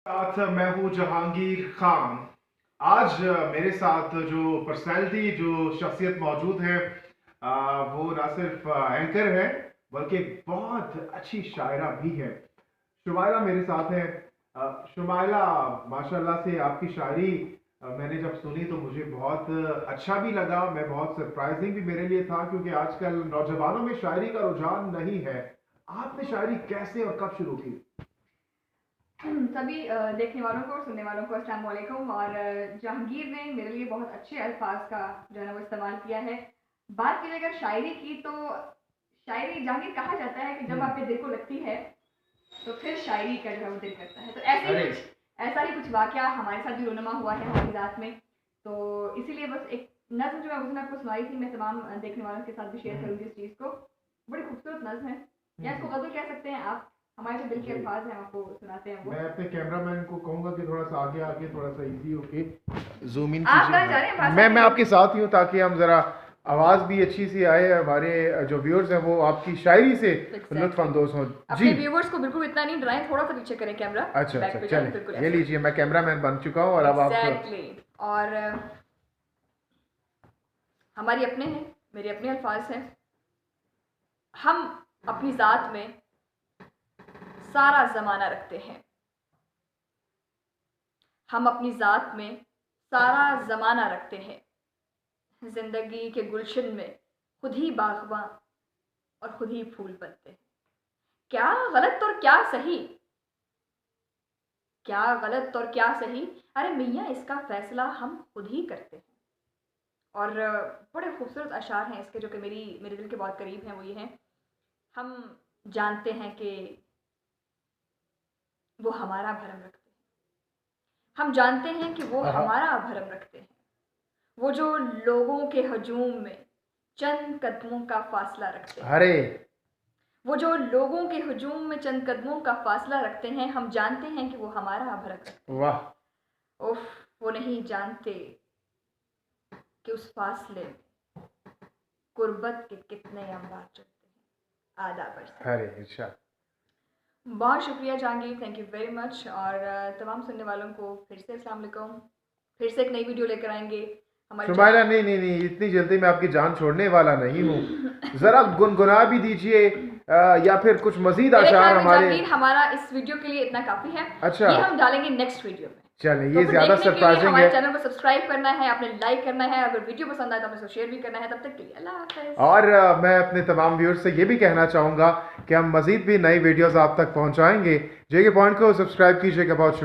साथ मैं हूं जहांगीर खान। आज मेरे साथ जो पर्सनालिटी जो शख्सियत मौजूद है वो ना सिर्फ एंकर है बल्कि एक बहुत अच्छी शायरा भी है। शुमाइला मेरे साथ है। शुमाइला, माशाल्लाह से आपकी शायरी मैंने जब सुनी तो मुझे बहुत अच्छा भी लगा। मैं बहुत सरप्राइजिंग भी मेरे लिए था क्योंकि आजकल नौजवानों में शायरी का रुझान नहीं है। आपने शायरी कैसे और कब शुरू की? सभी देखने वालों को और सुनने वालों को अस्सलाम वालेकुम। और जहांगीर ने मेरे लिए बहुत अच्छे अल्फाज का जो है ना वो इस्तेमाल किया है। बात की जाए अगर शायरी की तो शायरी जहांगीर कहा जाता है कि जब आपके दिल को लगती है तो फिर शायरी का जो है वो दिल करता है। तो अरे ऐसा ही कुछ वाकया हमारे साथ भी रोनमा हुआ है हमारी रात में। तो इसीलिए बस एक नज्म जो है उसने आपको सुनाई थी, मैं तमाम देखने वालों के साथ भी शेयर करूंगी इस चीज़ को। बड़ी खूबसूरत नज्म है, या इसको गजल कह सकते हैं आप। हमारे जो दिल के जी, अल्फाज हैं आपको सुनाते हैं वो। मैं अपने कैमरामैन को कहूंगा कि थोड़ा सा आगे आके थोड़ा सा इजी होके जूम इन आप कीजिए। कहाँ जा रहे हैं हाँ, भाषा मैं में? आपके साथ ही हूँ ताकि हम जरा आवाज भी अच्छी सी आए, हमारे जो व्यूअर्स हैं वो आपकी शायरी से लुत्फ एग्जैक्टली। अंदोज हों। जी, अपने व्यूवर्स को बिल्कुल इतना नहीं डराएं, थोड़ा सा पीछे करें कैमरा। अच्छा बैक अच्छा, पे जाएं, बिल्कुल चलें ये ऐसे। लीजिए, मैं कैमरामैन बन चुका हूँ और अब आप। एग्जैक्टली। और हमारी अपने हैं, मेरे अपने अल्फाज हैं। हम अपनी ज़ात में सारा ज़माना रखते हैं। हम अपनी ज़ात में सारा ज़माना रखते हैं। ज़िंदगी के गुलशन में खुद ही बागबां और खुद ही फूल बनते हैं। क्या गलत और क्या सही, क्या गलत और क्या सही, अरे मियाँ इसका फैसला हम खुद ही करते हैं। और बड़े खूबसूरत अशार हैं इसके जो कि मेरे दिल के बहुत करीब हैं। वो ये हैं, हम जानते हैं कि वो हमारा भरम रखते हैं। हम जानते हैं कि वो हाँ, हमारा भरम रखते हैं। वो जो लोगों के हजूम में चंद कदमों का फासला रखते हैं। अरे वो जो लोगों के हजूम में चंद कदमों का फासला रखते हैं, हम जानते हैं कि वो हमारा भरम रखते हैं। वाह, उफ, वो नहीं जानते कि उस फासले में गुर्बत के कितने अंबार चढ़ते हैं। आदाब अर्ज़ करते अरे हैं। इरशाद। बहुत शुक्रिया Jahangir, thank you very much. और तमाम सुनने वालों को फिर से अस्सलाम वालेकुम। फिर से एक नई वीडियो लेकर आएंगे हमारे शुमाइला, चैनल। नहीं नहीं नहीं, इतनी जल्दी मैं आपकी जान छोड़ने वाला नहीं हूँ। जरा गुनगुना भी दीजिए या फिर कुछ मजीद मेरे आशार ख्याल में हमारे। जहांगीर हमारा इस वीडियो के लिए इतना काफ़ी है। अच्छा, ये हम डालेंगे नेक्स्ट वीडियो में। चलें तो ये फिर ज्यादा देखने के लिए सरप्राइजिंग हमारे है। चैनल को सब्सक्राइब करना है, आपने लाइक करना है। अगर वीडियो पसंद आए तो आपने शेयर भी करना है। तब तक के लिए अल्लाह हाफ़िज़। और मैं अपने तमाम व्यूअर्स से ये भी कहना चाहूँगा कि हम मज़ीद भी नई वीडियोस आप तक पहुँचाएंगे। जे के पॉइंट को सब्सक्राइब कीजिएगा। बहुत